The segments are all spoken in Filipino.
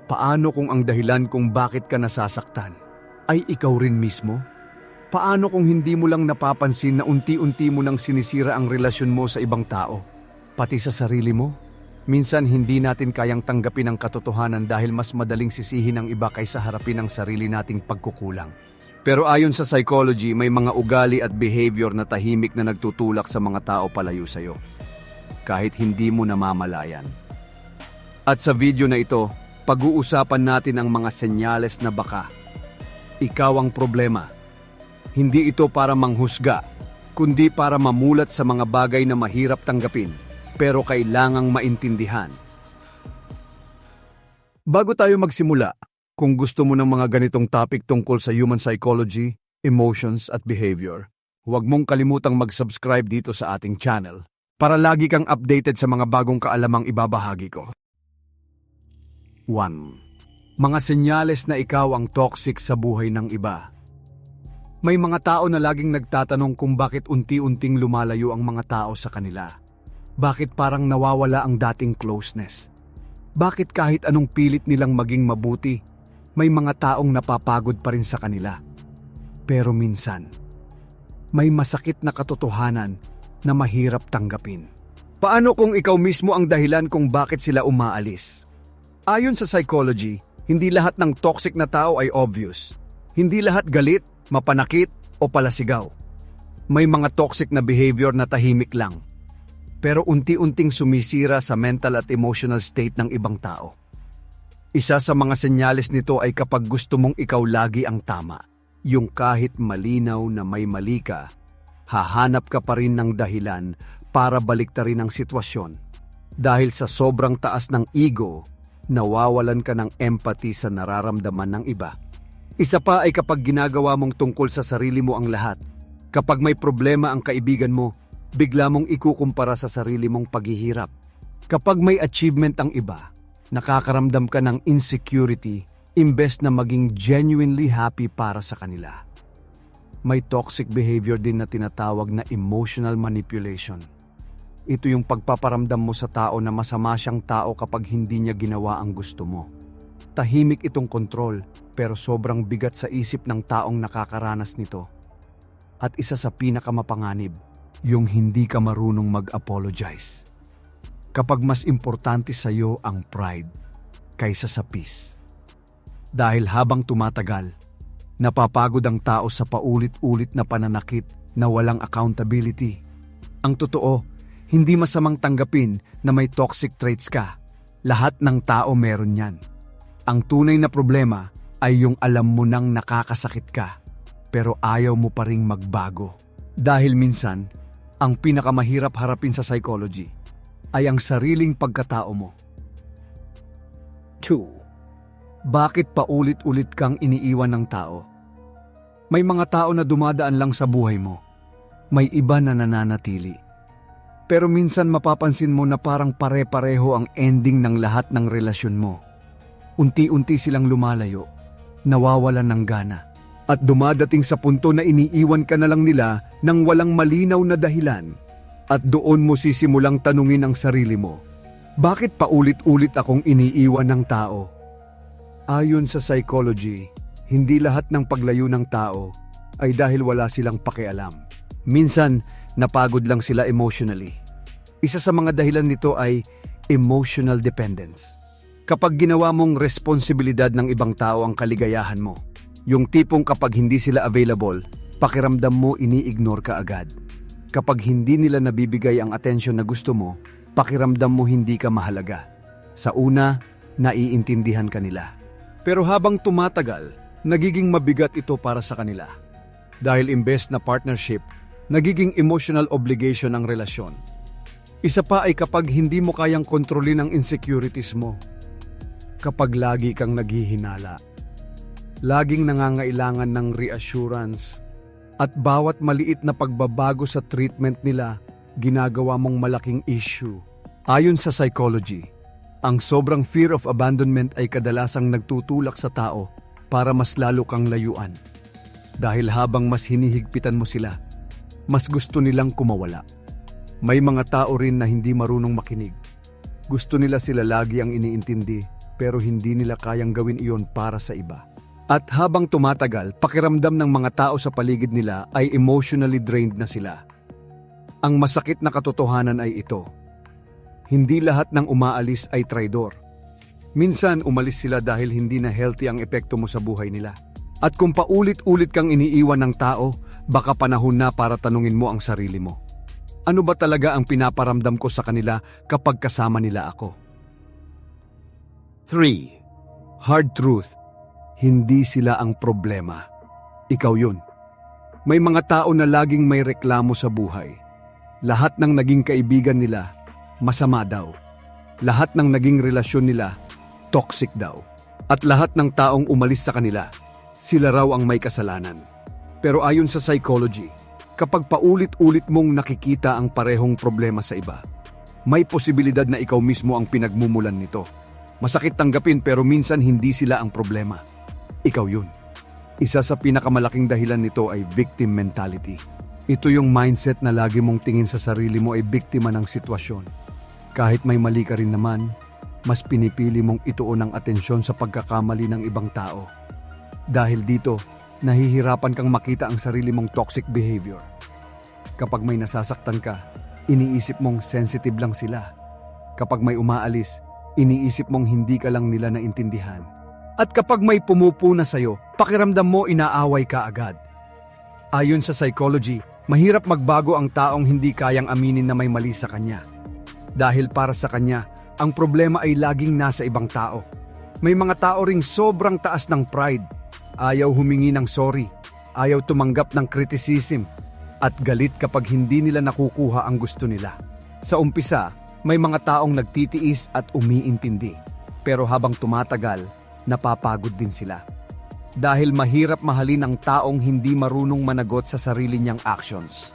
Paano kung ang dahilan kung bakit ka nasasaktan ay ikaw rin mismo? Paano kung hindi mo lang napapansin na unti-unti mo nang sinisira ang relasyon mo sa ibang tao, pati sa sarili mo? Minsan hindi natin kayang tanggapin ang katotohanan dahil mas madaling sisihin ang iba kaysa harapin ang sarili nating pagkukulang. Pero ayon sa psychology, may mga ugali at behavior na tahimik na nagtutulak sa mga tao palayo sa'yo, kahit hindi mo namamalayan. At sa video na ito, pag-uusapan natin ang mga senyales na baka ikaw ang problema. Hindi ito para manghusga, kundi para mamulat sa mga bagay na mahirap tanggapin, pero kailangang maintindihan. Bago tayo magsimula, kung gusto mo ng mga ganitong topic tungkol sa human psychology, emotions at behavior, huwag mong kalimutang mag-subscribe dito sa ating channel para lagi kang updated sa mga bagong kaalamang ibabahagi ko. 1. Mga senyales na ikaw ang toxic sa buhay ng iba. May mga tao na laging nagtatanong kung bakit unti-unting lumalayo ang mga tao sa kanila. Bakit parang nawawala ang dating closeness? Bakit kahit anong pilit nilang maging mabuti, may mga taong napapagod pa rin sa kanila? Pero minsan, may masakit na katotohanan na mahirap tanggapin. Paano kung ikaw mismo ang dahilan kung bakit sila umaalis? Ayon sa psychology, hindi lahat ng toxic na tao ay obvious. Hindi lahat galit, mapanakit o palasigaw. May mga toxic na behavior na tahimik lang, pero unti-unting sumisira sa mental at emotional state ng ibang tao. Isa sa mga senyales nito ay kapag gusto mong ikaw lagi ang tama. Yung kahit malinaw na may mali ka, hahanap ka pa rin ng dahilan para baliktarin ang sitwasyon. Dahil sa sobrang taas ng ego, nawawalan ka ng empathy sa nararamdaman ng iba. Isa pa ay kapag ginagawa mong tungkol sa sarili mo ang lahat. Kapag may problema ang kaibigan mo, bigla mong ikukumpara sa sarili mong paghihirap. Kapag may achievement ang iba, nakakaramdam ka ng insecurity imbes na maging genuinely happy para sa kanila. May toxic behavior din na tinatawag na emotional manipulation. Ito yung pagpaparamdam mo sa tao na masama siyang tao kapag hindi niya ginawa ang gusto mo. Tahimik itong kontrol, pero sobrang bigat sa isip ng taong nakakaranas nito. At isa sa pinakamapanganib, yung hindi ka marunong mag-apologize. Kapag mas importante sa iyo ang pride kaysa sa peace. Dahil habang tumatagal, napapagod ang tao sa paulit-ulit na pananakit na walang accountability. Ang totoo, hindi masamang tanggapin na may toxic traits ka. Lahat ng tao meron yan. Ang tunay na problema ay yung alam mo nang nakakasakit ka, pero ayaw mo pa ring magbago. Dahil minsan, ang pinakamahirap harapin sa psychology ay ang sariling pagkatao mo. 2. Bakit paulit-ulit kang iniiwan ng tao? May mga tao na dumadaan lang sa buhay mo. May iba na nananatili. Pero minsan mapapansin mo na parang pare-pareho ang ending ng lahat ng relasyon mo. Unti-unti silang lumalayo, nawawalan ng gana, at dumadating sa punto na iniiwan ka na lang nila nang walang malinaw na dahilan. At doon mo sisimulang tanungin ang sarili mo, bakit paulit-ulit akong iniiwan ng tao? Ayon sa psychology, hindi lahat ng paglayo ng tao ay dahil wala silang pakialam. Minsan, napagod lang sila emotionally. Isa sa mga dahilan nito ay emotional dependence. Kapag ginawa mong responsibilidad ng ibang tao ang kaligayahan mo, yung tipong kapag hindi sila available, pakiramdam mo ini-ignore ka agad. Kapag hindi nila nabibigay ang atensyon na gusto mo, pakiramdam mo hindi ka mahalaga. Sa una, naiintindihan ka nila. Pero habang tumatagal, nagiging mabigat ito para sa kanila. Dahil imbes na partnership, nagiging emotional obligation ang relasyon. Isa pa ay kapag hindi mo kayang kontrolin ang insecurities mo. Kapag lagi kang naghihinala, laging nangangailangan ng reassurance, at bawat maliit na pagbabago sa treatment nila, ginagawa mong malaking issue. Ayon sa psychology, ang sobrang fear of abandonment ay kadalasang nagtutulak sa tao para mas lalo kang layuan. Dahil habang mas hinihigpitan mo sila, mas gusto nilang kumawala. May mga tao rin na hindi marunong makinig. Gusto nila sila lagi ang iniintindi, pero hindi nila kayang gawin iyon para sa iba. At habang tumatagal, pakiramdam ng mga tao sa paligid nila ay emotionally drained na sila. Ang masakit na katotohanan ay ito. Hindi lahat ng umaalis ay traidor. Minsan umalis sila dahil hindi na healthy ang epekto mo sa buhay nila. At kung paulit-ulit kang iniiwan ng tao, baka panahon na para tanungin mo ang sarili mo. Ano ba talaga ang pinaparamdam ko sa kanila kapag kasama nila ako? 3. Hard truth. Hindi sila ang problema. Ikaw yun. May mga tao na laging may reklamo sa buhay. Lahat ng naging kaibigan nila, masama daw. Lahat ng naging relasyon nila, toxic daw. At lahat ng taong umalis sa kanila, sila raw ang may kasalanan. Pero ayon sa psychology, kapag paulit-ulit mong nakikita ang parehong problema sa iba, may posibilidad na ikaw mismo ang pinagmumulan nito. Masakit tanggapin pero minsan hindi sila ang problema. Ikaw yun. Isa sa pinakamalaking dahilan nito ay victim mentality. Ito yung mindset na lagi mong tingin sa sarili mo ay biktima ng sitwasyon. Kahit may mali ka rin naman, mas pinipili mong ituon ang atensyon sa pagkakamali ng ibang tao. Dahil dito, nahihirapan kang makita ang sarili mong toxic behavior. Kapag may nasasaktan ka, iniisip mong sensitive lang sila. Kapag may umaalis, iniisip mong hindi ka lang nila naintindihan. At kapag may pumupuna sa'yo, pakiramdam mo inaaway ka agad. Ayon sa psychology, mahirap magbago ang taong hindi kayang aminin na may mali sa kanya. Dahil para sa kanya, ang problema ay laging nasa ibang tao. May mga tao ring sobrang taas ng pride. Ayaw humingi ng sorry, ayaw tumanggap ng criticism, at galit kapag hindi nila nakukuha ang gusto nila. Sa umpisa, may mga taong nagtitiis at umiintindi. Pero habang tumatagal, napapagod din sila. Dahil mahirap mahalin ang taong hindi marunong managot sa sarili niyang actions.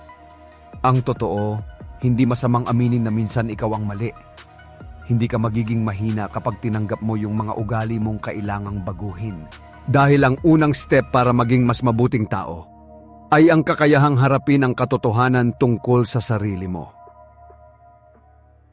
Ang totoo, hindi masamang aminin na minsan ikaw ang mali. Hindi ka magiging mahina kapag tinanggap mo yung mga ugali mong kailangang baguhin. Dahil ang unang step para maging mas mabuting tao ay ang kakayahang harapin ang katotohanan tungkol sa sarili mo.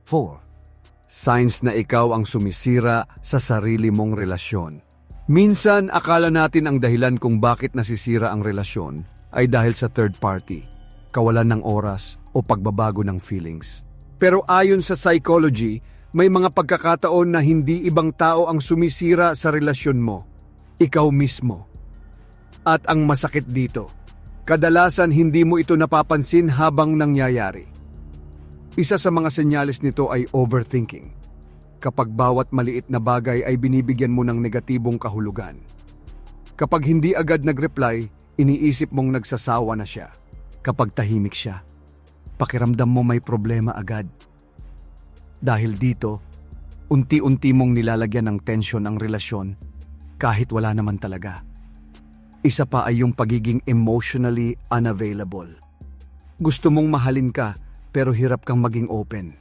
4. Signs na ikaw ang sumisira sa sarili mong relasyon. Minsan, akala natin ang dahilan kung bakit nasisira ang relasyon ay dahil sa third party, kawalan ng oras o pagbabago ng feelings. Pero ayon sa psychology, may mga pagkakataon na hindi ibang tao ang sumisira sa relasyon mo, ikaw mismo. At ang masakit dito, kadalasan hindi mo ito napapansin habang nangyayari. Isa sa mga senyales nito ay overthinking. Kapag bawat maliit na bagay ay binibigyan mo ng negatibong kahulugan. Kapag hindi agad nag-reply, iniisip mong nagsasawa na siya. Kapag tahimik siya, pakiramdam mo may problema agad. Dahil dito, unti-unti mong nilalagyan ng tensyon ang relasyon kahit wala naman talaga. Isa pa ay yung pagiging emotionally unavailable. Gusto mong mahalin ka, pero hirap kang maging open.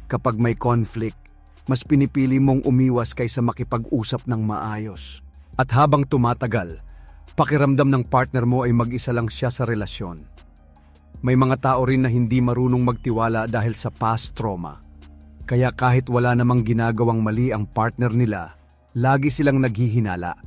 Kapag may conflict, mas pinipili mong umiwas kaysa makipag-usap ng maayos. At habang tumatagal, pakiramdam ng partner mo ay mag-isa lang siya sa relasyon. May mga tao rin na hindi marunong magtiwala dahil sa past trauma. Kaya kahit wala namang ginagawang mali ang partner nila, lagi silang naghihinala.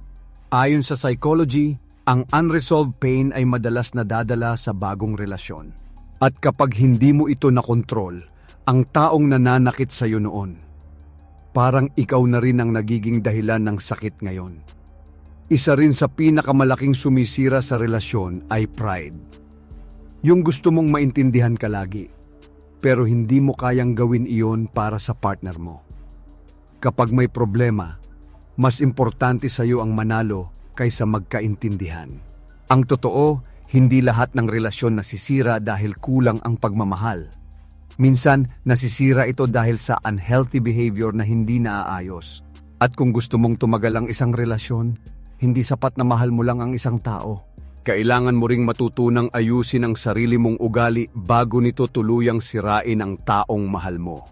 Ayon sa psychology, ang unresolved pain ay madalas nadadala sa bagong relasyon. At kapag hindi mo ito nakontrol, ang taong nananakit sa iyo noon, parang ikaw na rin ang nagiging dahilan ng sakit ngayon. Isa rin sa pinakamalaking sumisira sa relasyon ay pride. Yung gusto mong maintindihan ka lagi, pero hindi mo kayang gawin iyon para sa partner mo. Kapag may problema, mas importante sa iyo ang manalo kaysa magkaintindihan. Ang totoo, hindi lahat ng relasyon nasisira dahil kulang ang pagmamahal. Minsan, nasisira ito dahil sa unhealthy behavior na hindi naaayos. At kung gusto mong tumagal ang isang relasyon, hindi sapat na mahal mo lang ang isang tao. Kailangan mo ring matutunang ayusin ang sarili mong ugali bago nito tuluyang sirain ang taong mahal mo.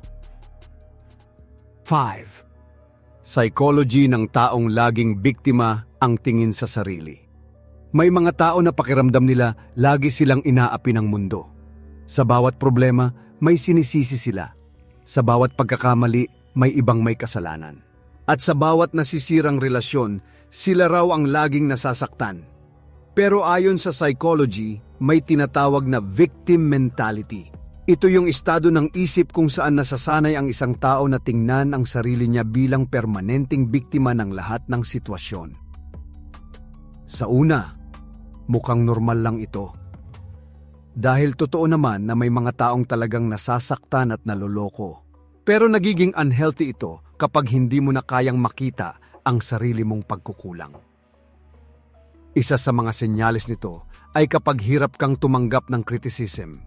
5. Psychology ng taong laging biktima ang tingin sa sarili. May mga tao na pakiramdam nila lagi silang inaapi ng mundo. Sa bawat problema, may sinisisi sila. Sa bawat pagkakamali, may ibang may kasalanan. At sa bawat nasisirang relasyon, sila raw ang laging nasasaktan. Pero ayon sa psychology, may tinatawag na victim mentality. Ito yung estado ng isip kung saan nasasanay ang isang tao na tingnan ang sarili niya bilang permanenteng biktima ng lahat ng sitwasyon. Sa una, mukhang normal lang ito. Dahil totoo naman na may mga taong talagang nasasaktan at naloloko. Pero nagiging unhealthy ito kapag hindi mo na kayang makita ang sarili mong pagkukulang. Isa sa mga senyales nito ay kapag hirap kang tumanggap ng criticism.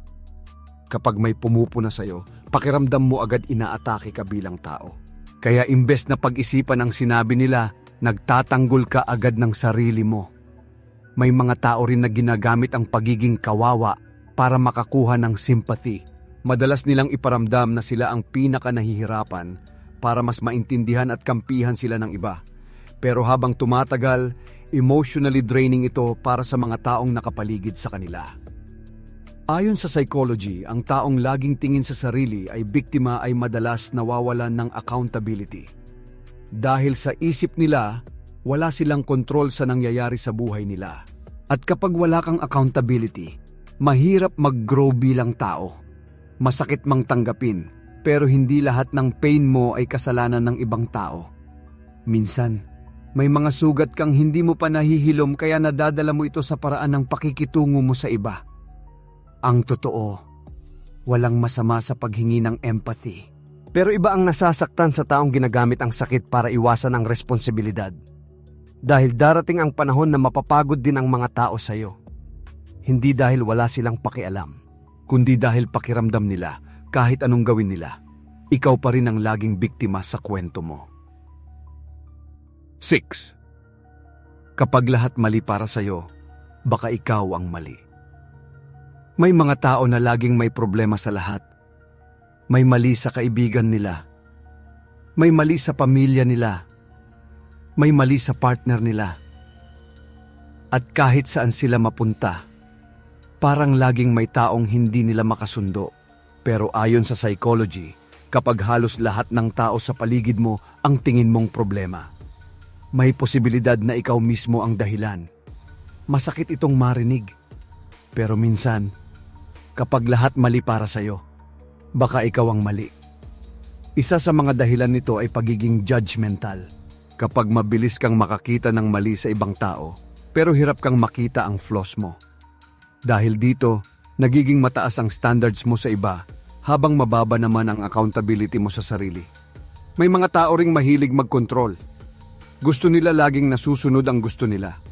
Kapag may pumupuna sa'yo, pakiramdam mo agad inaatake ka bilang tao. Kaya imbes na pag-isipan ang sinabi nila, nagtatanggol ka agad ng sarili mo. May mga tao rin na ginagamit ang pagiging kawawa para makakuha ng sympathy. Madalas nilang iparamdam na sila ang pinaka-nahihirapan para mas maintindihan at kampihan sila ng iba. Pero habang tumatagal, emotionally draining ito para sa mga taong nakapaligid sa kanila. Ayon sa psychology, ang taong laging tingin sa sarili ay biktima ay madalas nawawalan ng accountability. Dahil sa isip nila, wala silang kontrol sa nangyayari sa buhay nila. At kapag wala kang accountability, mahirap mag-grow bilang tao. Masakit mang tanggapin, pero hindi lahat ng pain mo ay kasalanan ng ibang tao. Minsan, may mga sugat kang hindi mo pa nahihilom kaya nadadala mo ito sa paraan ng pakikitungo mo sa iba. Ang totoo, walang masama sa paghingi ng empathy. Pero iba ang nasasaktan sa taong ginagamit ang sakit para iwasan ang responsibilidad. Dahil darating ang panahon na mapapagod din ang mga tao sa iyo. Hindi dahil wala silang pakialam, kundi dahil pakiramdam nila kahit anong gawin nila, ikaw pa rin ang laging biktima sa kwento mo. 6. Kapag lahat mali para sa iyo, baka ikaw ang mali. May mga tao na laging may problema sa lahat. May mali sa kaibigan nila. May mali sa pamilya nila. May mali sa partner nila. At kahit saan sila mapunta, parang laging may taong hindi nila makasundo. Pero ayon sa psychology, kapag halos lahat ng tao sa paligid mo ang tingin mong problema, may posibilidad na ikaw mismo ang dahilan. Masakit itong marinig. Pero minsan, kapag lahat mali para sa'yo, baka ikaw ang mali. Isa sa mga dahilan nito ay pagiging judgmental. Kapag mabilis kang makakita ng mali sa ibang tao, pero hirap kang makita ang flaws mo. Dahil dito, nagiging mataas ang standards mo sa iba, habang mababa naman ang accountability mo sa sarili. May mga tao ring mahilig magkontrol. Gusto nila laging nasusunod ang gusto nila.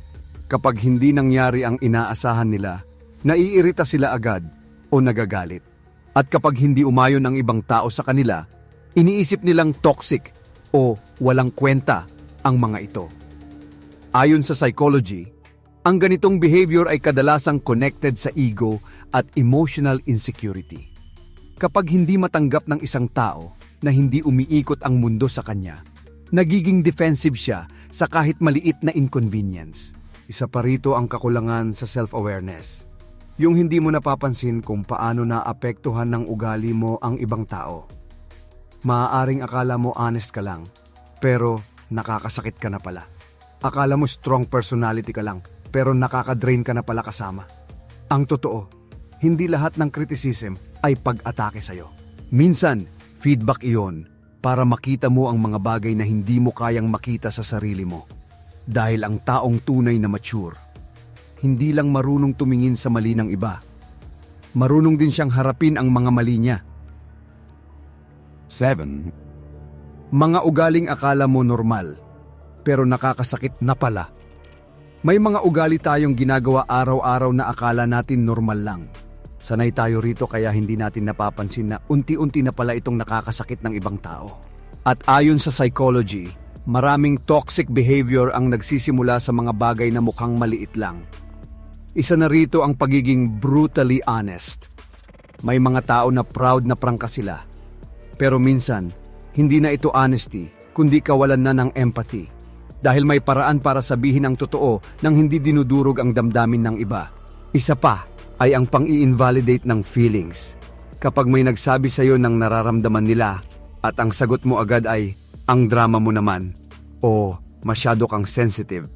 Kapag hindi nangyari ang inaasahan nila, naiirita sila agad o nagagalit. At kapag hindi umayon ang ibang tao sa kanila, iniisip nilang toxic o walang kwenta ang mga ito. Ayon sa psychology, ang ganitong behavior ay kadalasang connected sa ego at emotional insecurity. Kapag hindi matanggap ng isang tao na hindi umiikot ang mundo sa kanya, nagiging defensive siya sa kahit maliit na inconvenience. Isa pa rito ang kakulangan sa self-awareness. Yung hindi mo napapansin kung paano naapektuhan ng ugali mo ang ibang tao. Maaaring akala mo honest ka lang, pero nakakasakit ka na pala. Akala mo strong personality ka lang, pero nakaka-drain ka na pala kasama. Ang totoo, hindi lahat ng criticism ay pag-atake sa'yo. Minsan, feedback iyon para makita mo ang mga bagay na hindi mo kayang makita sa sarili mo. Dahil ang taong tunay na mature, hindi lang marunong tumingin sa mali ng iba. Marunong din siyang harapin ang mga mali niya. 7. Mga ugaling akala mo normal, pero nakakasakit na pala. May mga ugali tayong ginagawa araw-araw na akala natin normal lang. Sanay tayo rito kaya hindi natin napapansin na unti-unti na pala itong nakakasakit ng ibang tao. At ayon sa psychology, maraming toxic behavior ang nagsisimula sa mga bagay na mukhang maliit lang. Isa na rito ang pagiging brutally honest. May mga tao na proud na prangka sila. Pero minsan, hindi na ito honesty, kundi kawalan na ng empathy. Dahil may paraan para sabihin ang totoo nang hindi dinudurog ang damdamin ng iba. Isa pa ay ang pang-i-invalidate ng feelings. Kapag may nagsabi sa iyo ng nararamdaman nila at ang sagot mo agad ay, Ang drama mo naman, o masyado kang sensitive.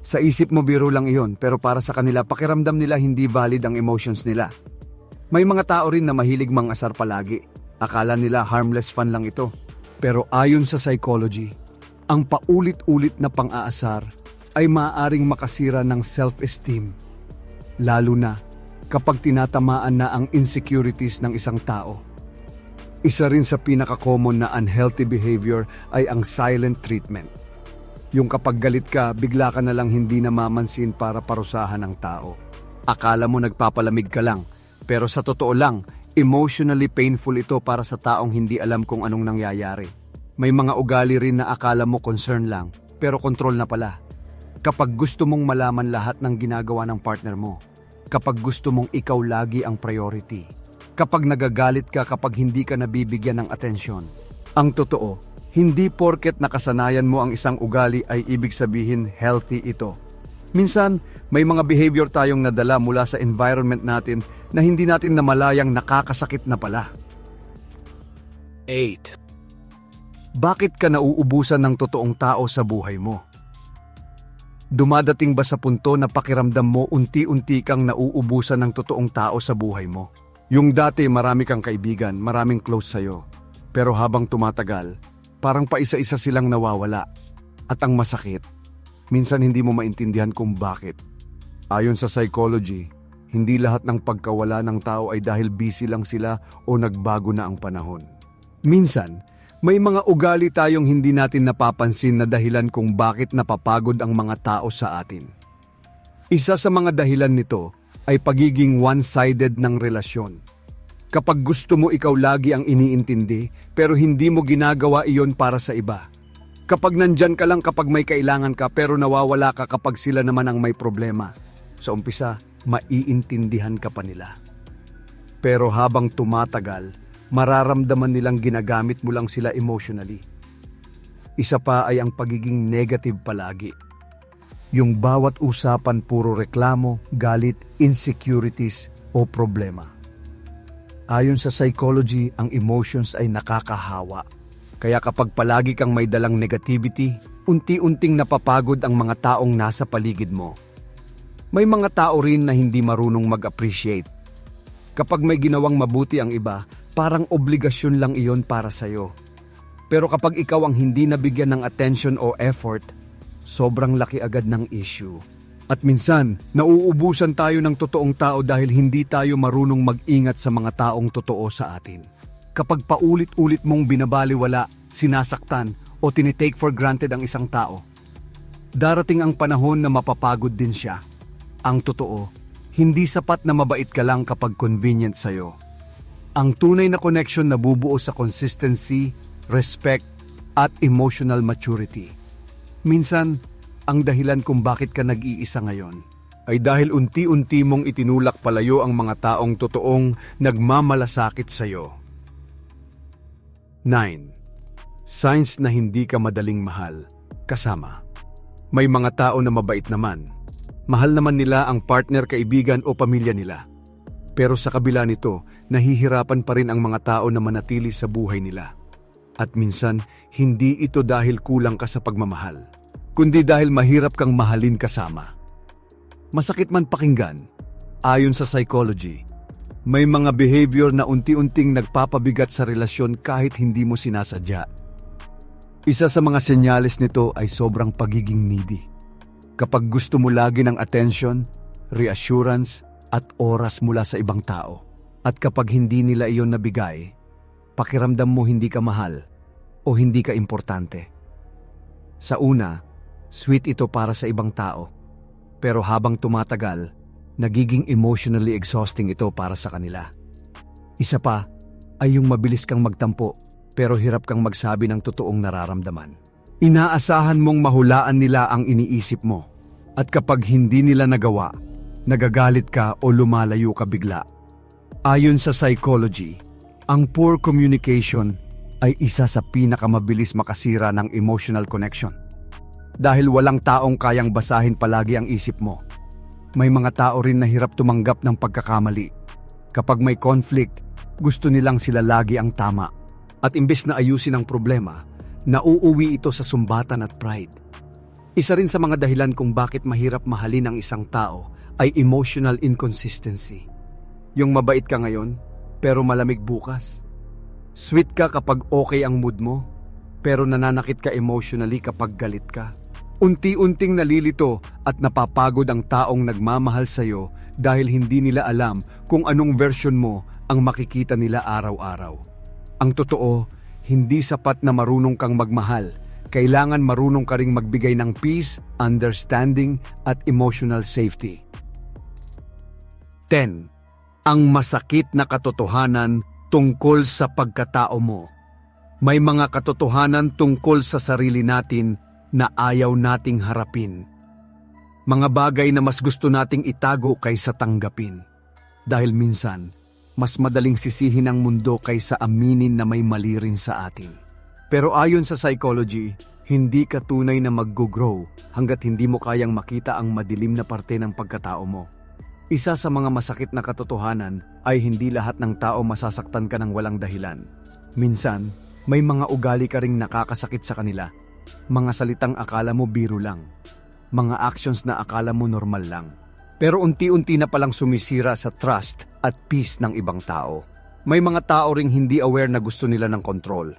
Sa isip mo biro lang iyon, pero para sa kanila pakiramdam nila hindi valid ang emotions nila. May mga tao rin na mahilig mangasar palagi. Akala nila harmless fun lang ito. Pero ayon sa psychology, ang paulit-ulit na pang-aasar ay maaaring makasira ng self-esteem. Lalo na kapag tinatamaan na ang insecurities ng isang tao. Isa rin sa pinaka-common na unhealthy behavior ay ang silent treatment. Yung kapag galit ka, bigla ka na lang hindi namamansin para parusahan ng tao. Akala mo nagpapalamig ka lang, pero sa totoo lang, emotionally painful ito para sa taong hindi alam kung anong nangyayari. May mga ugali rin na akala mo concern lang, pero control na pala. Kapag gusto mong malaman lahat ng ginagawa ng partner mo, kapag gusto mong ikaw lagi ang priority, kapag nagagalit ka kapag hindi ka nabibigyan ng atensyon. Ang totoo, hindi porket nakasanayan mo ang isang ugali ay ibig sabihin healthy ito. Minsan, may mga behavior tayong nadala mula sa environment natin na hindi natin namalayang nakakasakit na pala. 8. Bakit ka nauubusan ng totoong tao sa buhay mo? Dumadating ba sa punto na pakiramdam mo unti-unti kang nauubusan ng totoong tao sa buhay mo? Yung dati marami kang kaibigan, maraming close sa'yo. Pero habang tumatagal, parang paisa-isa silang nawawala. At ang masakit, minsan hindi mo maintindihan kung bakit. Ayon sa psychology, hindi lahat ng pagkawala ng tao ay dahil busy lang sila o nagbago na ang panahon. Minsan, may mga ugali tayong hindi natin napapansin na dahilan kung bakit napapagod ang mga tao sa atin. Isa sa mga dahilan nito ay pagiging one-sided ng relasyon. Kapag gusto mo ikaw lagi ang iniintindi, pero hindi mo ginagawa iyon para sa iba. Kapag nandyan ka lang kapag may kailangan ka pero nawawala ka kapag sila naman ang may problema. Sa umpisa, maiintindihan ka pa nila. Pero habang tumatagal, mararamdaman nilang ginagamit mo lang sila emotionally. Isa pa ay ang pagiging negative palagi. Yung bawat usapan puro reklamo, galit, insecurities o problema. Ayon sa psychology, ang emotions ay nakakahawa. Kaya kapag palagi kang may dalang negativity, unti-unting napapagod ang mga taong nasa paligid mo. May mga tao rin na hindi marunong mag-appreciate. Kapag may ginawang mabuti ang iba, parang obligasyon lang iyon para sa'yo. Pero kapag ikaw ang hindi nabigyan ng attention o effort, sobrang laki agad ng issue. At minsan, nauubusan tayo ng totoong tao dahil hindi tayo marunong mag-ingat sa mga taong totoo sa atin. Kapag paulit-ulit mong binabaliwala, sinasaktan o tinitake for granted ang isang tao, darating ang panahon na mapapagod din siya. Ang totoo, hindi sapat na mabait ka lang kapag convenient sa'yo. Ang tunay na connection nabubuo sa consistency, respect, at emotional maturity. Minsan, ang dahilan kung bakit ka nag-iisa ngayon ay dahil unti-unti mong itinulak palayo ang mga taong totoong nagmamalasakit sa'yo. 9. Signs na hindi ka madaling mahal. Kasama. May mga tao na mabait naman. Mahal naman nila ang partner, kaibigan o pamilya nila. Pero sa kabila nito, nahihirapan pa rin ang mga tao na manatili sa buhay nila. At minsan, hindi ito dahil kulang ka sa pagmamahal, kundi dahil mahirap kang mahalin kasama. Masakit man pakinggan, ayon sa psychology, may mga behavior na unti-unting nagpapabigat sa relasyon kahit hindi mo sinasadya. Isa sa mga senyales nito ay sobrang pagiging needy. Kapag gusto mo lagi ng attention, reassurance, at oras mula sa ibang tao. At kapag hindi nila iyon nabigay, pakiramdam mo hindi ka mahal o hindi ka importante. Sa una, sweet ito para sa ibang tao. Pero habang tumatagal, nagiging emotionally exhausting ito para sa kanila. Isa pa ay yung mabilis kang magtampo pero hirap kang magsabi ng totoong nararamdaman. Inaasahan mong mahulaan nila ang iniisip mo. At kapag hindi nila nagawa, nagagalit ka o lumalayo ka bigla. Ayon sa psychology, ang poor communication ay isa sa pinakamabilis makasira ng emotional connection. Dahil walang taong kayang basahin palagi ang isip mo. May mga tao rin na hirap tumanggap ng pagkakamali. Kapag may conflict, gusto nilang sila lagi ang tama. At imbes na ayusin ang problema, nauuwi ito sa sumbatan at pride. Isa rin sa mga dahilan kung bakit mahirap mahalin ang isang tao ay emotional inconsistency. Yung mabait ka ngayon, pero malamig bukas. Sweet ka kapag okay ang mood mo, pero nananakit ka emotionally kapag galit ka. Unti-unting nalilito at napapagod ang taong nagmamahal sa'yo dahil hindi nila alam kung anong version mo ang makikita nila araw-araw. Ang totoo, hindi sapat na marunong kang magmahal. Kailangan marunong ka ring magbigay ng peace, understanding at emotional safety. 10. Ang masakit na katotohanan tungkol sa pagkatao mo. May mga katotohanan tungkol sa sarili natin na ayaw nating harapin. Mga bagay na mas gusto nating itago kaysa tanggapin. Dahil minsan, mas madaling sisihin ang mundo kaysa aminin na may mali rin sa atin. Pero ayon sa psychology, hindi ka tunay na mag-grow hanggat hindi mo kayang makita ang madilim na parte ng pagkatao mo. Isa sa mga masakit na katotohanan ay hindi lahat ng tao masasaktan ka ng walang dahilan. Minsan, may mga ugali ka ring nakakasakit sa kanila. Mga salitang akala mo biro lang. Mga actions na akala mo normal lang. Pero unti-unti na palang sumisira sa trust at peace ng ibang tao. May mga tao ring hindi aware na gusto nila ng control.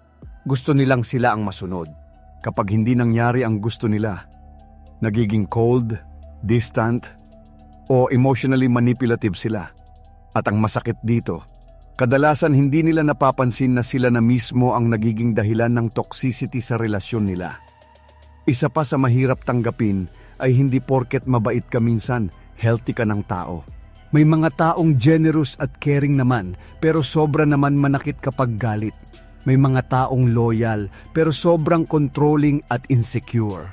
Gusto nilang sila ang masunod. Kapag hindi nangyari ang gusto nila, nagiging cold, distant, o emotionally manipulative sila. At ang masakit dito, kadalasan hindi nila napapansin na sila na mismo ang nagiging dahilan ng toxicity sa relasyon nila. Isa pa sa mahirap tanggapin ay hindi porket mabait ka minsan, healthy ka ng tao. May mga taong generous at caring naman, pero sobra naman manakit kapag galit. May mga taong loyal, pero sobrang controlling at insecure.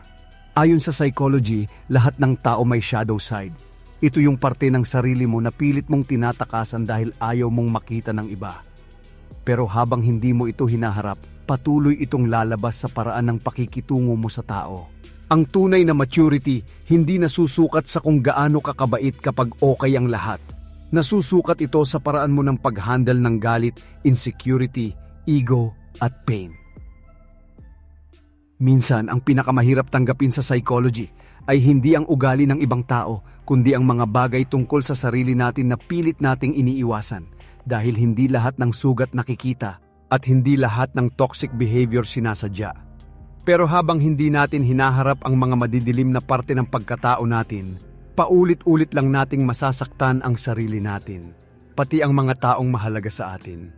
Ayon sa psychology, lahat ng tao may shadow side. Ito yung parte ng sarili mo na pilit mong tinatakasan dahil ayaw mong makita ng iba. Pero habang hindi mo ito hinaharap, patuloy itong lalabas sa paraan ng pakikitungo mo sa tao. Ang tunay na maturity, hindi nasusukat sa kung gaano kakabait kapag okay ang lahat. Nasusukat ito sa paraan mo ng pag-handle ng galit, insecurity, ego, at pain. Minsan, ang pinakamahirap tanggapin sa psychology ay hindi ang ugali ng ibang tao, kundi ang mga bagay tungkol sa sarili natin na pilit nating iniiwasan dahil hindi lahat ng sugat nakikita at hindi lahat ng toxic behavior sinasadya. Pero habang hindi natin hinaharap ang mga madidilim na parte ng pagkatao natin, paulit-ulit lang nating masasaktan ang sarili natin, pati ang mga taong mahalaga sa atin.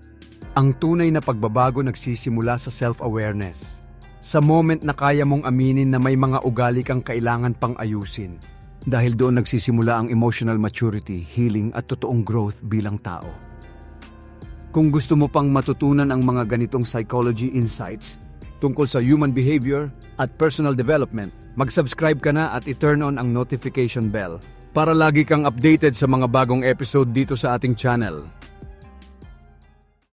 Ang tunay na pagbabago nagsisimula sa self-awareness. Sa moment na kaya mong aminin na may mga ugali kang kailangan pang ayusin. Dahil doon nagsisimula ang emotional maturity, healing at totoong growth bilang tao. Kung gusto mo pang matutunan ang mga ganitong psychology insights tungkol sa human behavior at personal development, mag-subscribe ka na at i-turn on ang notification bell para lagi kang updated sa mga bagong episode dito sa ating channel.